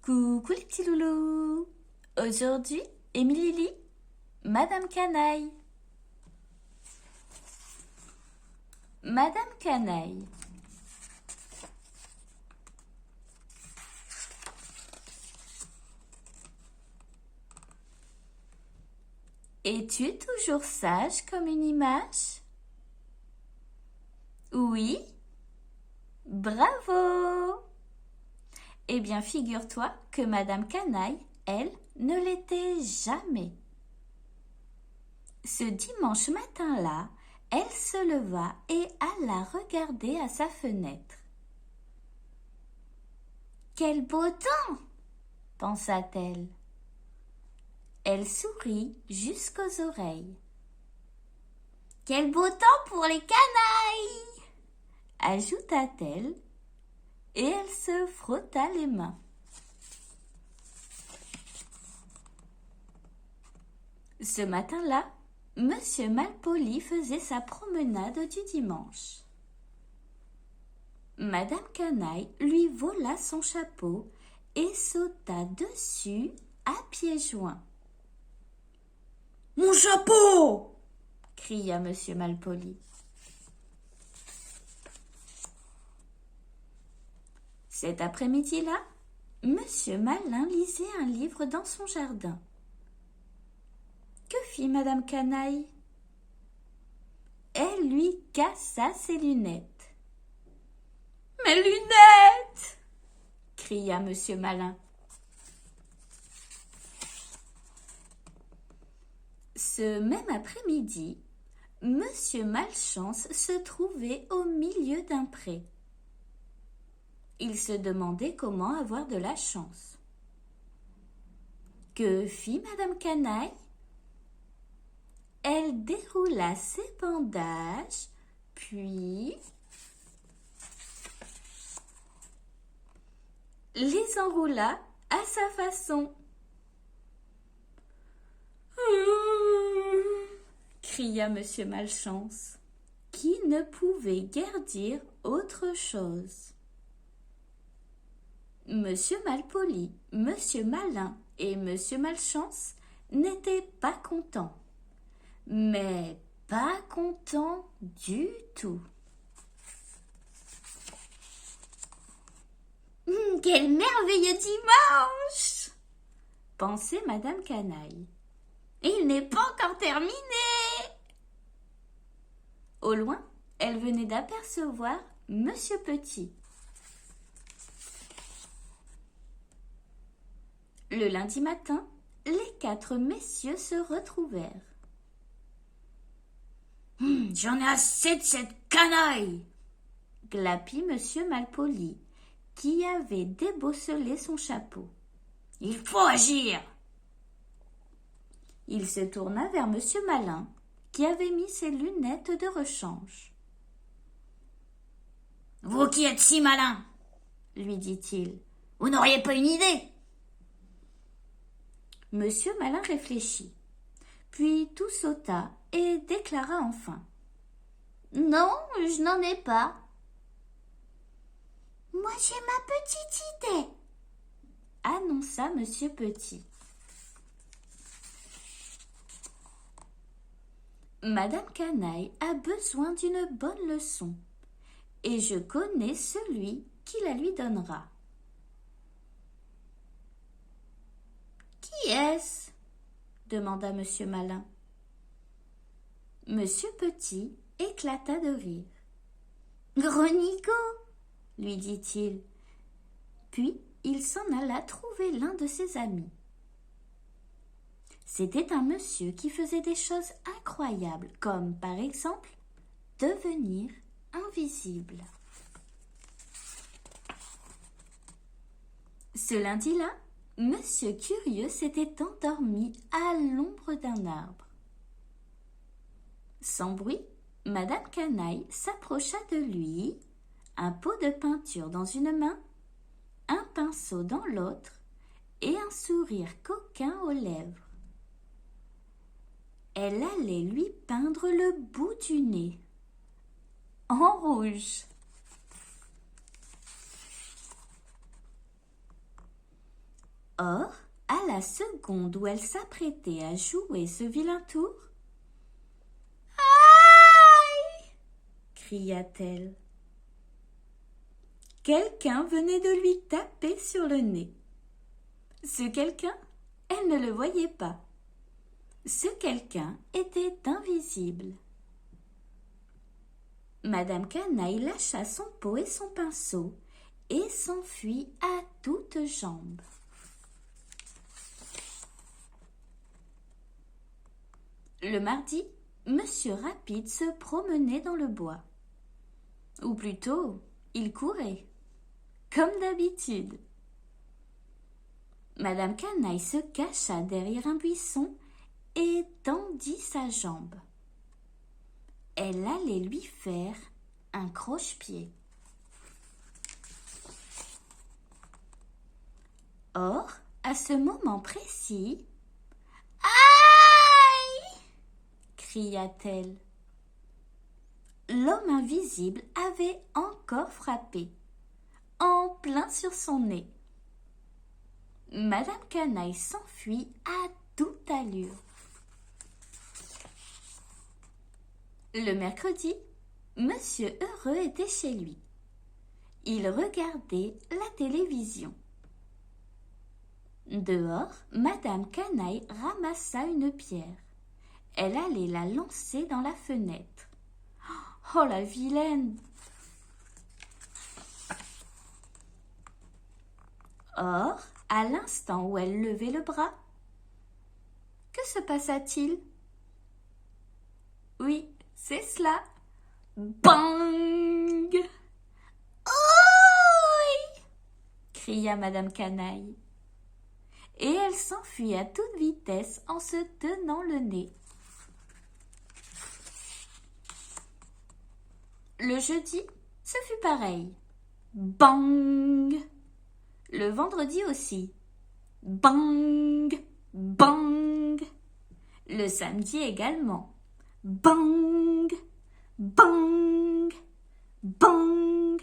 Coucou les petits loulous. Aujourd'hui, Émilie lit Madame Canaille. Madame Canaille. Es-tu toujours sage comme une image? Oui? Bravo! Eh bien, figure-toi que Madame Canaille, elle, ne l'était jamais. Ce dimanche matin-là, elle se leva et alla regarder à sa fenêtre. Quel beau temps! Pensa-t-elle. Elle sourit jusqu'aux oreilles. Quel beau temps pour les canailles! Ajouta-t-elle, et elle se frotta les mains. Ce matin-là, Monsieur Malpoli faisait sa promenade du dimanche. Madame Canaille lui vola son chapeau et sauta dessus à pieds joints. « Mon chapeau !» cria Monsieur Malpoli. Cet après-midi-là, Monsieur Malin lisait un livre dans son jardin. Que fit Madame Canaille? Elle lui cassa ses lunettes. « Mes lunettes !» cria Monsieur Malin. Ce même après-midi, Monsieur Malchance se trouvait au milieu d'un pré. Il se demandait comment avoir de la chance. Que fit Madame Canaille? Elle déroula ses bandages, puis les enroula à sa façon. Cria Monsieur Malchance, qui ne pouvait guère dire autre chose. Monsieur Malpoli, Monsieur Malin et Monsieur Malchance n'étaient pas contents, mais pas contents du tout. Quel merveilleux dimanche! Pensait Madame Canaille. Il n'est pas encore terminé! Au loin, elle venait d'apercevoir Monsieur Petit. Le lundi matin, les 4 messieurs se retrouvèrent. J'en ai assez de cette canaille! Glapit Monsieur Malpoli, qui avait débosselé son chapeau. Il faut agir! Il se tourna vers Monsieur Malin, qui avait mis ses lunettes de rechange. Vous qui êtes si malin, lui dit-il, vous n'auriez pas une idée? Monsieur Malin réfléchit, puis tout sauta et déclara enfin. Non, je n'en ai pas. Moi j'ai ma petite idée, annonça Monsieur Petit. Madame Canaille a besoin d'une bonne leçon, et je connais celui qui la lui donnera. Qui est-ce? Demanda Monsieur Malin. Monsieur Petit éclata de rire. Gros Nico, lui dit-il. Puis il s'en alla trouver l'un de ses amis. C'était un monsieur qui faisait des choses incroyables, comme par exemple devenir invisible. Ce lundi-là, Monsieur Curieux s'était endormi à l'ombre d'un arbre. Sans bruit, Madame Canaille s'approcha de lui, un pot de peinture dans une main, un pinceau dans l'autre et un sourire coquin aux lèvres. Elle allait lui peindre le bout du nez en rouge. Or, à la seconde où elle s'apprêtait à jouer ce vilain tour, « Aïe » cria-t-elle. Quelqu'un venait de lui taper sur le nez. Ce quelqu'un, elle ne le voyait pas. Ce quelqu'un était invisible. Madame Canaille lâcha son pot et son pinceau et s'enfuit à toutes jambes. Le mardi, Monsieur Rapide se promenait dans le bois. Ou plutôt, il courait, comme d'habitude. Madame Canaille se cacha derrière un buisson et tendit sa jambe. Elle allait lui faire un croche-pied. Or, à ce moment précis, « Aïe » cria-t-elle. L'homme invisible avait encore frappé, en plein sur son nez. Madame Canaille s'enfuit à toute allure. Le mercredi, Monsieur Heureux était chez lui. Il regardait la télévision. Dehors, Madame Canaille ramassa une pierre. Elle allait la lancer dans la fenêtre. Oh, la vilaine! Or, à l'instant où elle levait le bras, que se passa-t-il? Oui, c'est cela. Bang! Ouïe! Cria Madame Canaille. Et elle s'enfuit à toute vitesse en se tenant le nez. Le jeudi, ce fut pareil. Bang! Le vendredi aussi. Bang! Bang! Le samedi également. Bang! Bang! Bang!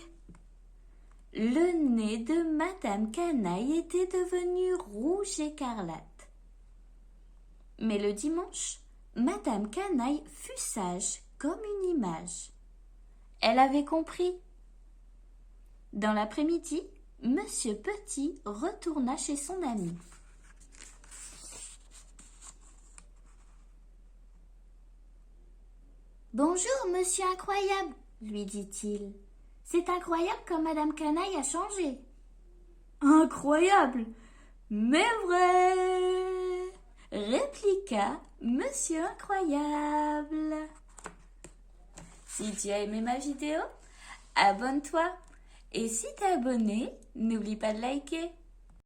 Le nez de Madame Canaille était devenu rouge écarlate. Mais le dimanche, Madame Canaille fut sage comme une image. Elle avait compris. Dans l'après-midi, Monsieur Petit retourna chez son ami. « Bonjour, monsieur incroyable, lui dit-il. C'est incroyable comme Madame Canaille a changé. »« Incroyable, mais vrai !» répliqua Monsieur Incroyable. Si tu as aimé ma vidéo, abonne-toi. Et si t'es abonné, n'oublie pas de liker.